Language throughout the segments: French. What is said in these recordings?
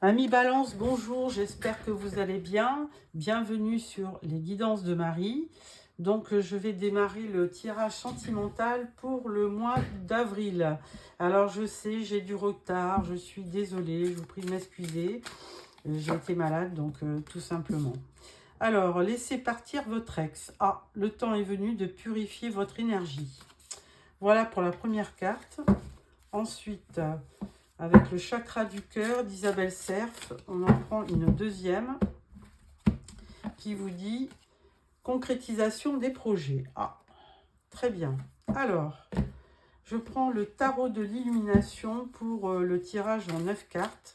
Amis Balance, bonjour, j'espère que vous allez bien. Bienvenue sur les guidances de Marie. Donc, je vais démarrer le tirage sentimental pour le mois d'avril. Alors, je sais, j'ai du retard, je suis désolée, je vous prie de m'excuser. J'ai été malade, donc tout simplement. Alors, laissez partir votre ex. Ah, le temps est venu de purifier votre énergie. Voilà pour la première carte. Ensuite, avec le chakra du cœur d'Isabelle Cerf, on en prend une deuxième qui vous dit concrétisation des projets. Ah, très bien. Alors, je prends le tarot de l'illumination pour le tirage en 9 cartes.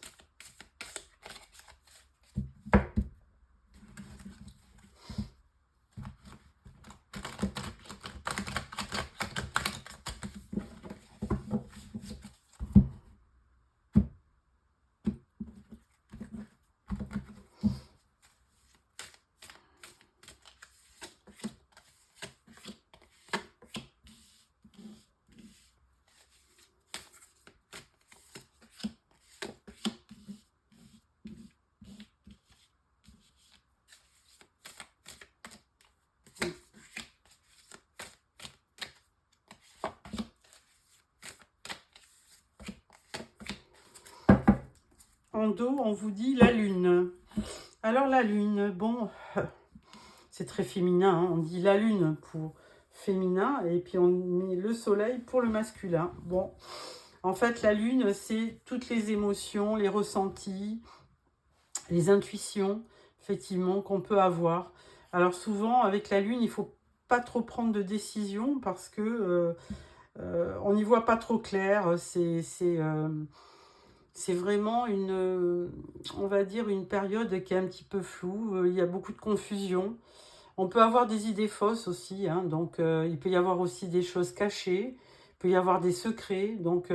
En dos, on vous dit la lune. Alors la lune, bon, c'est très féminin, hein. On dit la lune pour féminin et puis on met le soleil pour le masculin. Bon, en fait, la lune, c'est toutes les émotions, les ressentis, les intuitions, effectivement, qu'on peut avoir. Alors souvent, avec la lune, il ne faut pas trop prendre de décision parce que on n'y voit pas trop clair. C'est vraiment on va dire, une période qui est un petit peu floue. Il y a beaucoup de confusion. On peut avoir des idées fausses aussi, hein, donc il peut y avoir aussi des choses cachées. Il peut y avoir des secrets. Donc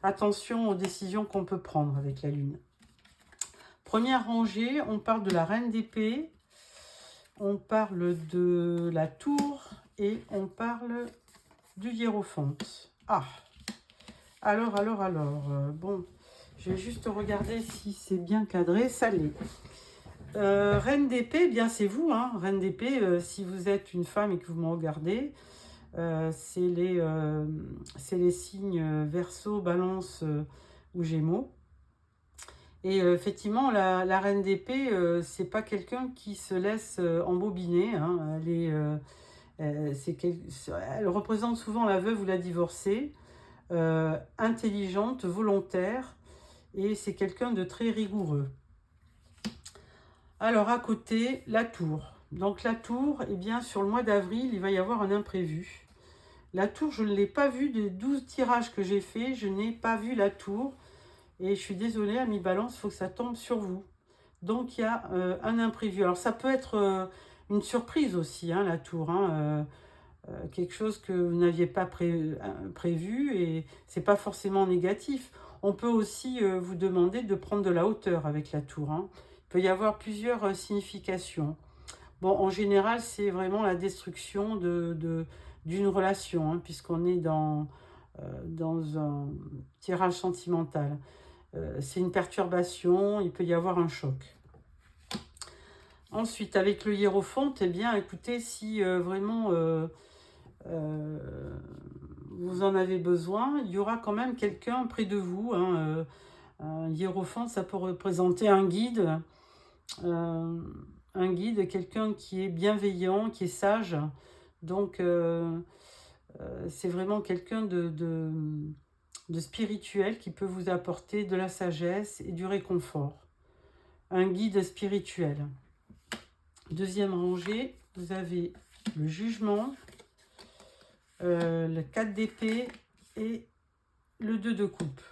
attention aux décisions qu'on peut prendre avec la lune. Première rangée, on parle de la reine d'épée, on parle de la tour et on parle du hiérophante. Ah, alors, bon, je vais juste regarder si c'est bien cadré, ça l'est. Reine d'épée, eh bien c'est vous, hein, reine d'épée, si vous êtes une femme et que vous me regardez, c'est les signes Verseau, Balance ou Gémeaux. Et effectivement, la reine d'épée, c'est pas quelqu'un qui se laisse embobiner. Hein. Elle représente souvent la veuve ou la divorcée, intelligente, volontaire, et c'est quelqu'un de très rigoureux. Alors à côté, la tour. Donc la tour, eh bien sur le mois d'avril, il va y avoir un imprévu. La tour, je ne l'ai pas vue des 12 tirages que j'ai fait, je n'ai pas vu la tour. Et je suis désolée, ami Balance, il faut que ça tombe sur vous. Donc, il y a un imprévu. Alors, ça peut être une surprise aussi, hein, la tour. Hein, quelque chose que vous n'aviez pas prévu et c'est pas forcément négatif. On peut aussi vous demander de prendre de la hauteur avec la tour. Hein. Il peut y avoir plusieurs significations. Bon, en général, c'est vraiment la destruction d'une relation, hein, puisqu'on est dans un tirage sentimental. C'est une perturbation, il peut y avoir un choc. Ensuite, avec le hiérophante, eh bien, écoutez, si vraiment vous en avez besoin, il y aura quand même quelqu'un près de vous. Hein, un hiérophante, ça peut représenter un guide, quelqu'un qui est bienveillant, qui est sage. Donc, c'est vraiment quelqu'un de spirituel qui peut vous apporter de la sagesse et du réconfort. Un guide spirituel. Deuxième rangée, vous avez le jugement, le 4 d'épée et le 2 de coupe.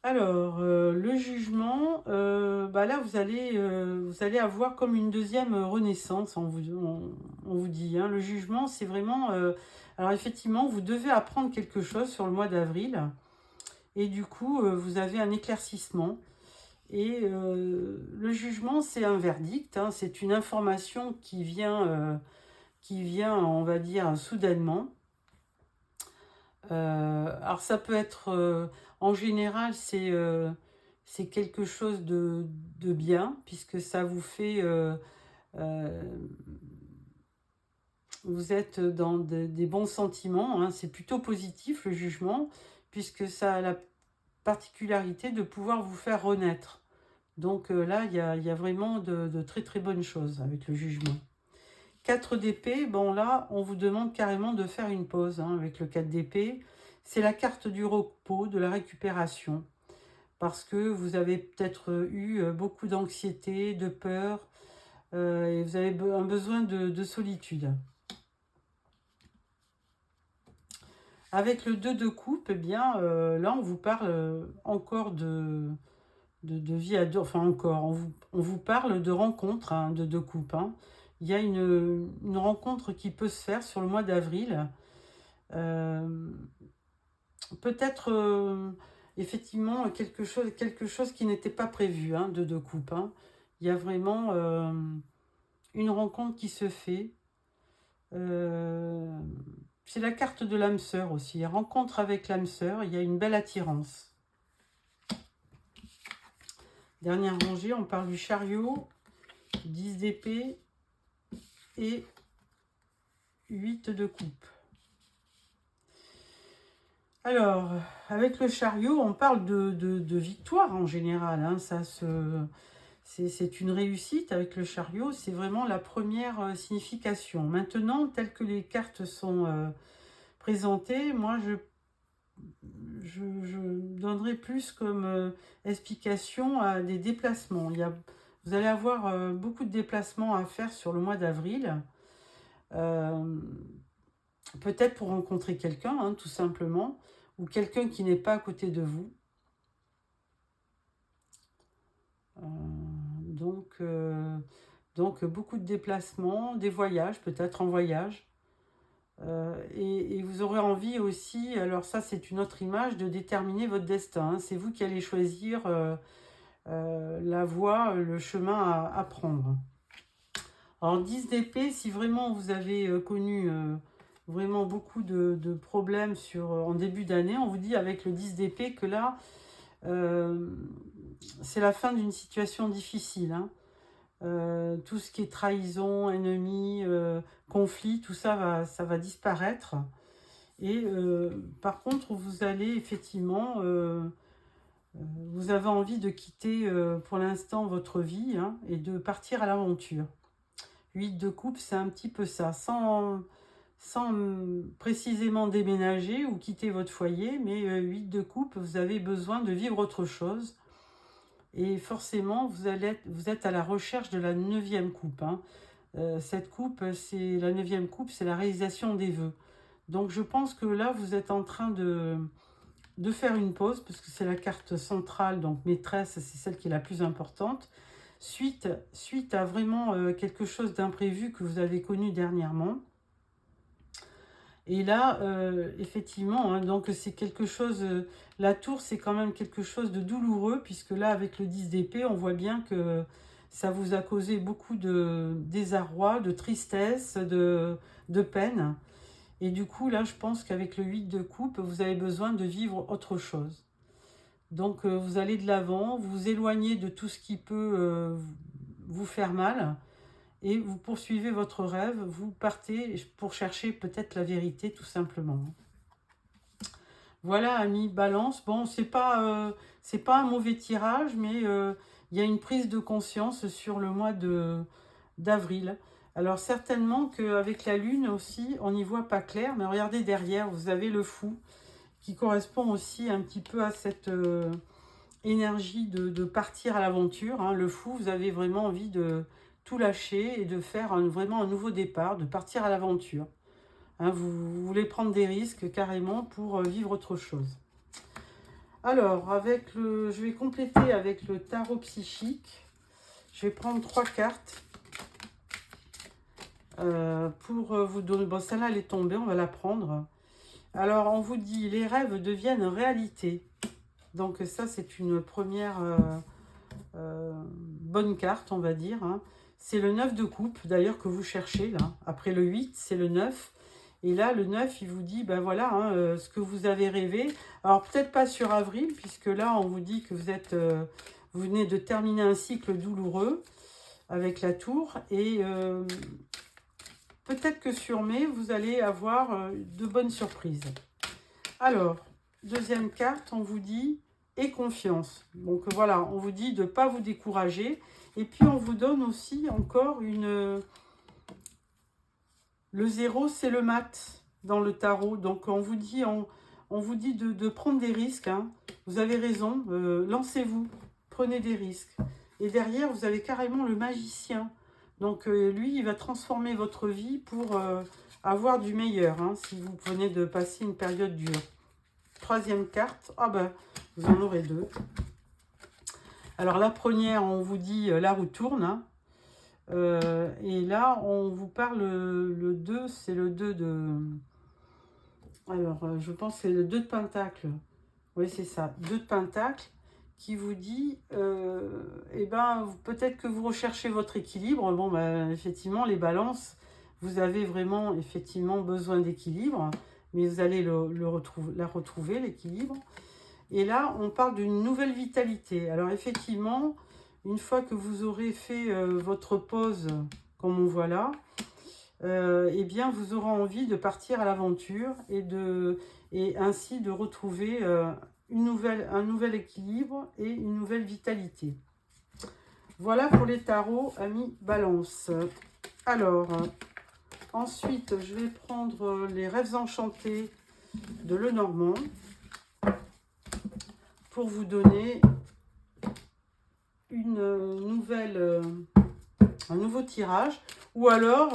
Alors, le jugement, là, vous allez avoir comme une deuxième renaissance, on vous dit. Hein. Le jugement, c'est vraiment... alors, effectivement, vous devez apprendre quelque chose sur le mois d'avril. Et du coup, vous avez un éclaircissement. Et le jugement, c'est un verdict. Hein, c'est une information qui vient, on va dire, soudainement. Alors, ça peut être... en général, c'est c'est quelque chose de bien, puisque ça vous fait... vous êtes dans des bons sentiments, hein. C'est plutôt positif, le jugement, puisque ça a la particularité de pouvoir vous faire renaître. Donc là, il y a vraiment de très très bonnes choses avec le jugement. 4 d'épée, bon là, on vous demande carrément de faire une pause hein, avec le 4 d'épée. C'est la carte du repos, de la récupération. Parce que vous avez peut-être eu beaucoup d'anxiété, de peur, et vous avez un besoin de solitude. Avec le 2 de coupe, eh bien, là, on vous parle encore de vie à deux. Enfin, encore, on vous parle de rencontre hein, de coupe. Hein. Il y a une rencontre qui peut se faire sur le mois d'avril. Peut-être, effectivement, quelque chose qui n'était pas prévu hein, de coupe. Hein. Il y a vraiment une rencontre qui se fait. C'est la carte de l'âme sœur aussi. Rencontre avec l'âme sœur, il y a une belle attirance. Dernière rangée, on parle du chariot, 10 d'épée et 8 de coupe. Alors, avec le chariot, on parle de victoire en général. Hein. C'est une réussite avec le chariot. C'est vraiment la première signification. Maintenant, telles que les cartes sont présentées, moi, je donnerai plus comme explication à des déplacements. Vous allez avoir beaucoup de déplacements à faire sur le mois d'avril. Peut-être pour rencontrer quelqu'un, hein, tout simplement, ou quelqu'un qui n'est pas à côté de vous. Donc beaucoup de déplacements, des voyages, peut-être en voyage. Et vous aurez envie aussi, alors ça c'est une autre image, de déterminer votre destin. Hein. C'est vous qui allez choisir la voie, le chemin à prendre. Alors 10 d'épée, si vraiment vous avez connu vraiment beaucoup de problèmes en début d'année, on vous dit avec le 10 d'épée que là, c'est la fin d'une situation difficile. Hein. Tout ce qui est trahison, ennemi, conflit, tout ça va disparaître. Et par contre, vous allez effectivement, vous avez envie de quitter pour l'instant votre vie hein, et de partir à l'aventure. 8 de coupe, c'est un petit peu ça, sans précisément déménager ou quitter votre foyer, mais 8 de coupe, vous avez besoin de vivre autre chose. Et forcément, vous êtes à la recherche de la 9e coupe. Hein. Cette coupe, c'est la 9e coupe, c'est la réalisation des vœux. Donc je pense que là, vous êtes en train de faire une pause, parce que c'est la carte centrale, donc maîtresse, c'est celle qui est la plus importante. Suite à vraiment quelque chose d'imprévu que vous avez connu dernièrement. Et là, effectivement, hein, donc c'est quelque chose... la tour, c'est quand même quelque chose de douloureux, puisque là, avec le 10 d'épée, on voit bien que ça vous a causé beaucoup de désarroi, de tristesse, de peine. Et du coup, là, je pense qu'avec le 8 de coupe, vous avez besoin de vivre autre chose. Donc, vous allez de l'avant, vous vous éloignez de tout ce qui peut vous faire mal. Et vous poursuivez votre rêve, vous partez pour chercher peut-être la vérité, tout simplement. Voilà, amis Balance. Bon, c'est pas un mauvais tirage, mais il y a une prise de conscience sur le mois d'avril. Alors, certainement qu'avec la lune aussi, on n'y voit pas clair, mais regardez derrière, vous avez le fou, qui correspond aussi un petit peu à cette énergie de partir à l'aventure. Hein. Le fou, vous avez vraiment envie de tout lâcher et de faire vraiment un nouveau départ, de partir à l'aventure. Hein, vous voulez prendre des risques carrément pour vivre autre chose. Alors, je vais compléter avec le tarot psychique. Je vais prendre 3 cartes pour vous donner... Bon, celle-là, elle est tombée, on va la prendre. Alors, on vous dit, les rêves deviennent réalité. Donc ça, c'est une première bonne carte, on va dire. Hein. C'est le 9 de coupe, d'ailleurs, que vous cherchez, là. Après le 8, c'est le 9. Et là, le 9, il vous dit, ben voilà, hein, ce que vous avez rêvé. Alors, peut-être pas sur avril, puisque là, on vous dit que vous venez de terminer un cycle douloureux avec la tour. Et peut-être que sur mai, vous allez avoir de bonnes surprises. Alors, deuxième carte, on vous dit « et confiance ». Donc voilà, on vous dit de ne pas vous décourager. Et puis, on vous donne aussi encore une... Le 0, c'est le mat dans le tarot. Donc, on vous dit de prendre des risques. Hein. Vous avez raison, lancez-vous, prenez des risques. Et derrière, vous avez carrément le magicien. Donc, lui, il va transformer votre vie pour avoir du meilleur, hein, si vous venez de passer une période dure. Troisième carte, ah ben, vous en aurez deux. Alors, la première, on vous dit la roue tourne, hein. Et là, on vous parle, le 2, c'est le 2 de... Alors, je pense que c'est le 2 de Pentacle. Oui, c'est ça, 2 de Pentacle, qui vous dit, eh ben, peut-être que vous recherchez votre équilibre. Bon, ben, effectivement, les balances, vous avez vraiment, effectivement, besoin d'équilibre, mais vous allez la retrouver, l'équilibre. Et là, on parle d'une nouvelle vitalité. Alors, effectivement... Une fois que vous aurez fait votre pause, comme on voit là, eh bien, vous aurez envie de partir à l'aventure et ainsi de retrouver un nouvel équilibre et une nouvelle vitalité. Voilà pour les tarots, amis Balance. Alors, ensuite, je vais prendre les rêves enchantés de Lenormand pour vous donner un nouveau tirage, ou alors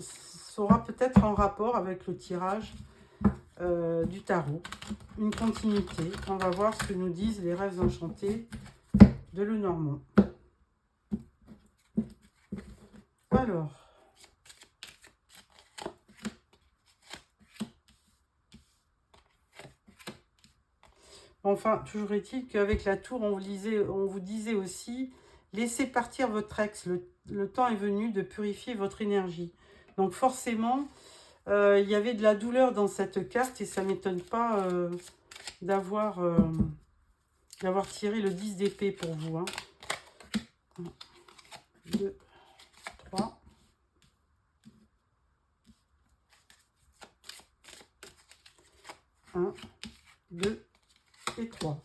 ça aura peut-être un rapport avec le tirage du tarot, une continuité. On va voir ce que nous disent les rêves enchantés de Lenormand. Alors, enfin, toujours est-il qu'avec la tour, on vous disait aussi, laissez partir votre ex. Le temps est venu de purifier votre énergie. Donc forcément, il y avait de la douleur dans cette carte et ça ne m'étonne pas d'avoir tiré le 10 d'épée pour vous. Hein. 1, 2, 3. Un, 2 et 3.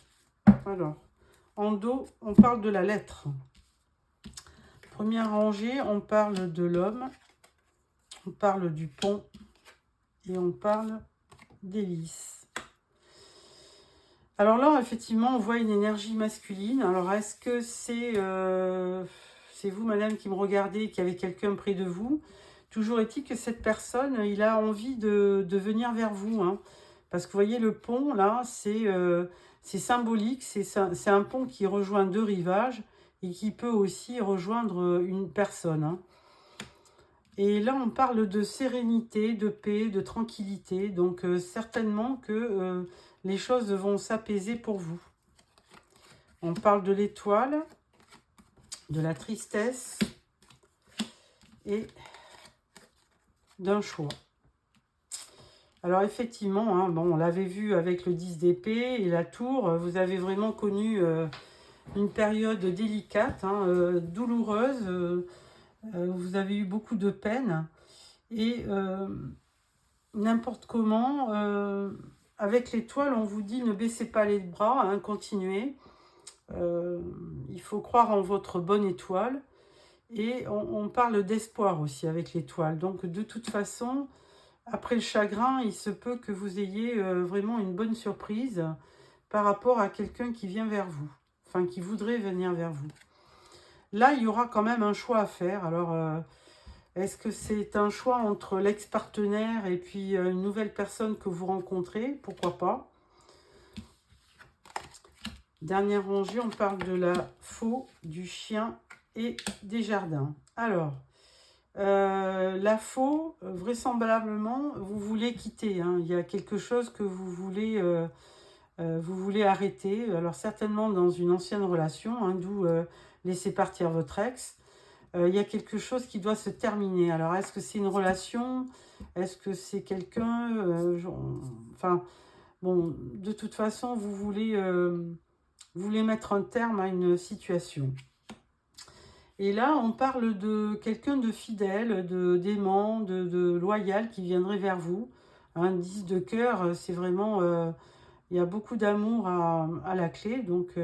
Alors, en dos, on parle de la lettre. Première rangée, on parle de l'homme, on parle du pont et on parle d'hélice. Alors là, effectivement, on voit une énergie masculine. Alors, est-ce que c'est vous, madame, qui me regardez, qui avez quelqu'un près de vous? Toujours est-il que cette personne, il a envie de venir vers vous. Hein. Parce que vous voyez, le pont, là, c'est symbolique. C'est un pont qui rejoint deux rivages et qui peut aussi rejoindre une personne. Hein. Et là, on parle de sérénité, de paix, de tranquillité. Donc, certainement que les choses vont s'apaiser pour vous. On parle de l'étoile, de la tristesse et d'un choix. Alors, effectivement, hein, bon, on l'avait vu avec le 10 d'épée et la tour. Vous avez vraiment connu une période délicate, hein, douloureuse. Vous avez eu beaucoup de peine. Et n'importe comment, avec l'étoile, on vous dit ne baissez pas les bras, hein, continuez. Il faut croire en votre bonne étoile. Et on parle d'espoir aussi avec l'étoile. Donc, de toute façon, après le chagrin, il se peut que vous ayez vraiment une bonne surprise par rapport à quelqu'un qui vient vers vous. Enfin, qui voudrait venir vers vous. Là, il y aura quand même un choix à faire. Alors, est-ce que c'est un choix entre l'ex-partenaire et puis une nouvelle personne que vous rencontrez? Pourquoi pas? Dernière rangée, on parle de la faux, du chien et des jardins. Alors, la faux, vraisemblablement, vous voulez quitter. Hein. Il y a quelque chose que vous voulez arrêter. Alors, certainement dans une ancienne relation, hein, d'où laisser partir votre ex. il y a quelque chose qui doit se terminer. Alors, est-ce que c'est une relation? Est-ce que c'est quelqu'un enfin, bon, de toute façon, vous voulez mettre un terme à une situation. Et là, on parle de quelqu'un de fidèle, d'aimant, de loyal qui viendrait vers vous. Un 10 de cœur, c'est vraiment... il y a beaucoup d'amour à la clé, donc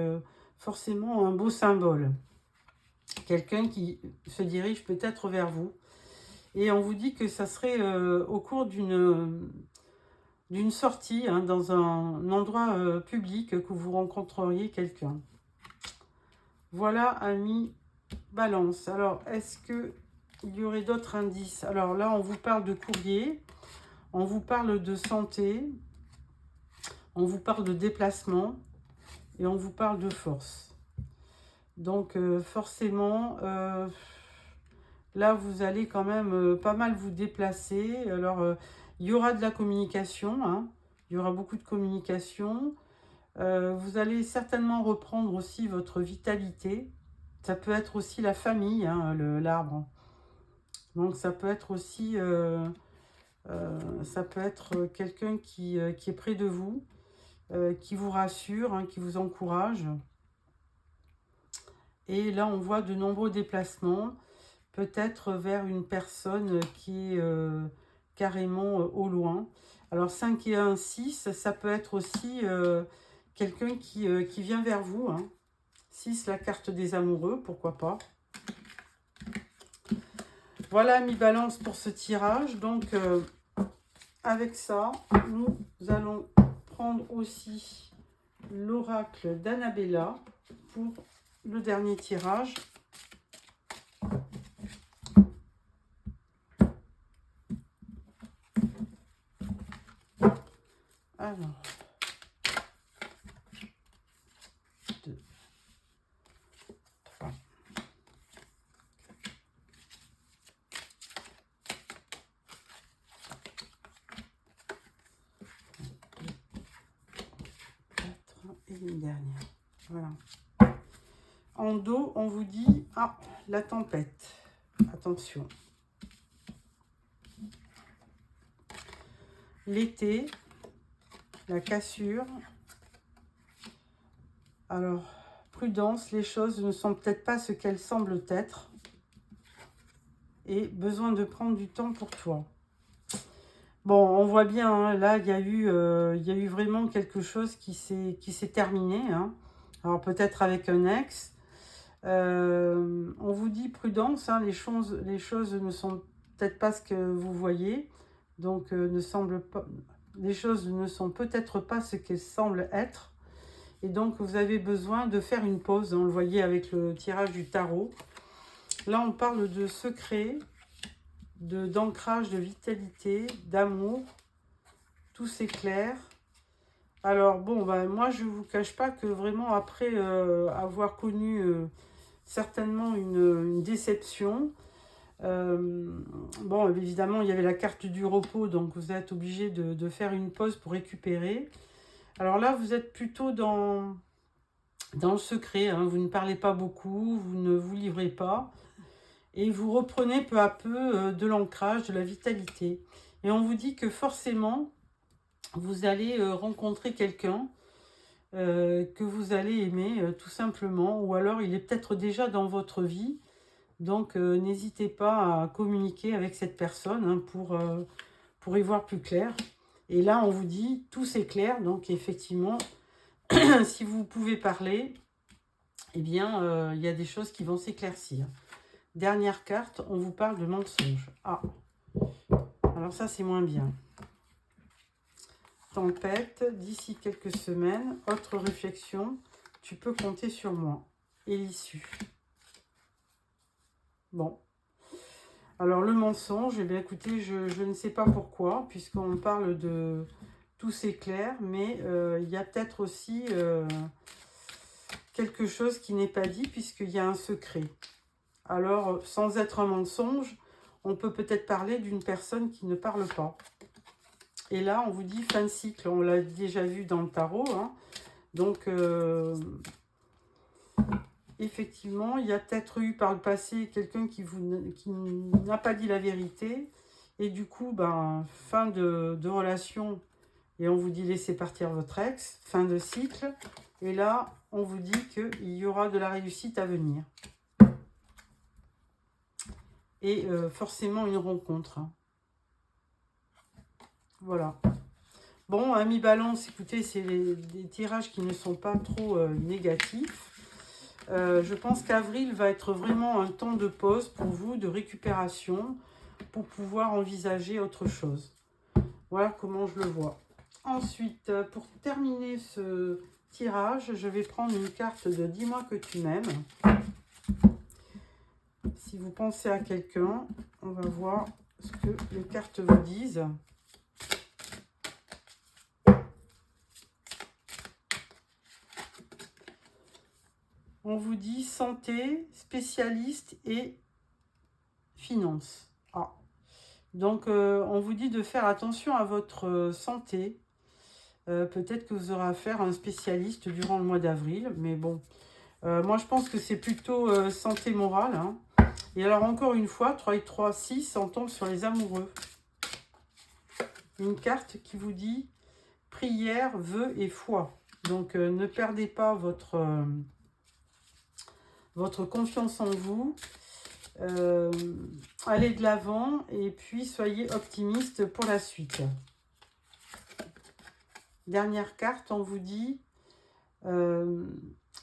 forcément un beau symbole. Quelqu'un qui se dirige peut-être vers vous. Et on vous dit que ça serait au cours d'une sortie, hein, dans un endroit public, que vous rencontreriez quelqu'un. Voilà, amis Balance. Alors, est-ce qu'il y aurait d'autres indices? Alors là, on vous parle de courrier, on vous parle de santé, on vous parle de déplacement et on vous parle de force. Donc, forcément, là, vous allez quand même pas mal vous déplacer. Alors, il y aura de la communication, hein. Il y aura beaucoup de communication. Vous allez certainement reprendre aussi votre vitalité. Ça peut être aussi la famille, hein, l'arbre. Donc, ça peut être aussi... ça peut être quelqu'un qui est près de vous, qui vous rassure, hein, qui vous encourage. Et là, on voit de nombreux déplacements, peut-être vers une personne qui est carrément au loin. Alors, 5 et 1, 6, ça peut être aussi quelqu'un qui vient vers vous, hein. 6, la carte des amoureux, pourquoi pas. Voilà, mi balance pour ce tirage. Donc, avec ça, nous allons prendre aussi l'oracle d'Annabella pour le dernier tirage. Alors, 2, 3, 4 et une dernière. Voilà. En dos, on vous dit, ah, la tempête. Attention. L'été, la cassure. Alors, prudence, les choses ne sont peut-être pas ce qu'elles semblent être. Et besoin de prendre du temps pour toi. Bon, on voit bien, hein, là, il y a eu vraiment quelque chose qui s'est terminé, hein. Alors, peut-être avec un ex. On vous dit prudence, hein, les choses ne sont peut-être pas ce que vous voyez. Donc, les choses ne sont peut-être pas ce qu'elles semblent être. Et donc, vous avez besoin de faire une pause. On le voyait avec le tirage du tarot. Là, on parle de secret, d'ancrage, de vitalité, d'amour. Tout s'éclaire. Alors, bon, ben, moi, je ne vous cache pas que vraiment, après avoir connu certainement une déception, bon, évidemment, il y avait la carte du repos, donc vous êtes obligé de faire une pause pour récupérer. Alors là, vous êtes plutôt dans le secret, hein. Vous ne parlez pas beaucoup, vous ne vous livrez pas. Et vous reprenez peu à peu de l'ancrage, de la vitalité. Et on vous dit que forcément, vous allez rencontrer quelqu'un que vous allez aimer, tout simplement. Ou alors, il est peut-être déjà dans votre vie. Donc, n'hésitez pas à communiquer avec cette personne, hein, pour y voir plus clair. Et là, on vous dit, tout s'éclaire. Donc, effectivement, si vous pouvez parler, eh bien, il y a des choses qui vont s'éclaircir. Dernière carte, on vous parle de mensonge. Ah, alors ça, c'est moins bien. Tempête, d'ici quelques semaines, autre réflexion, tu peux compter sur moi. Et l'issue. Bon. Alors, le mensonge, eh bien, écoutez, je ne sais pas pourquoi, puisqu'on parle de tout s'éclaire, mais il y a peut-être aussi quelque chose qui n'est pas dit, puisqu'il y a un secret. Alors, sans être un mensonge, on peut peut-être parler d'une personne qui ne parle pas. Et là, on vous dit fin de cycle. On l'a déjà vu dans le tarot, hein. Donc, effectivement, il y a peut-être eu par le passé quelqu'un qui n'a pas dit la vérité. Et du coup, ben, fin de relation. Et on vous dit laissez partir votre ex. Fin de cycle. Et là, on vous dit qu'il y aura de la réussite à venir. Et forcément une rencontre. Voilà. Bon, amis balance, écoutez, c'est des tirages qui ne sont pas trop négatifs. Je pense qu'avril va être vraiment un temps de pause pour vous, de récupération, pour pouvoir envisager autre chose. Voilà comment je le vois. Ensuite, pour terminer ce tirage, je vais prendre une carte de « Dis-moi que tu m'aimes ». Si vous pensez à quelqu'un, on va voir ce que les cartes vous disent. On vous dit santé, spécialiste et finance. Ah. Donc, on vous dit de faire attention à votre santé. Peut-être que vous aurez affaire à un spécialiste durant le mois d'avril. Mais bon, moi, je pense que c'est plutôt santé morale. Hein. Et alors, encore une fois, 3 et 3, 6, on tombe sur les amoureux. Une carte qui vous dit prière, vœux et foi. Donc, ne perdez pas votre confiance en vous. Allez de l'avant et puis soyez optimiste pour la suite. Dernière carte, on vous dit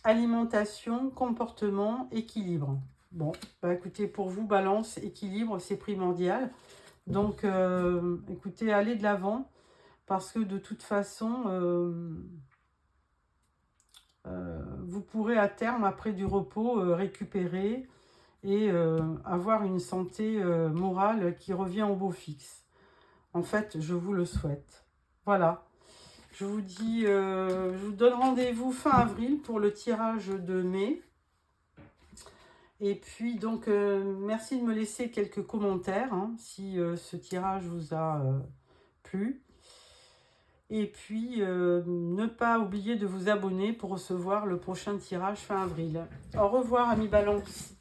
alimentation, comportement, équilibre. Bon, bah écoutez, pour vous, balance, équilibre, c'est primordial. Donc, écoutez, allez de l'avant parce que de toute façon, vous pourrez à terme, après du repos, récupérer et avoir une santé morale qui revient au beau fixe. En fait, je vous le souhaite. Voilà. Je vous dis, je vous donne rendez-vous fin avril pour le tirage de mai. Et puis, donc, merci de me laisser quelques commentaires hein, si ce tirage vous a plu. Et puis, ne pas oublier de vous abonner pour recevoir le prochain tirage fin avril. Au revoir, amis balance.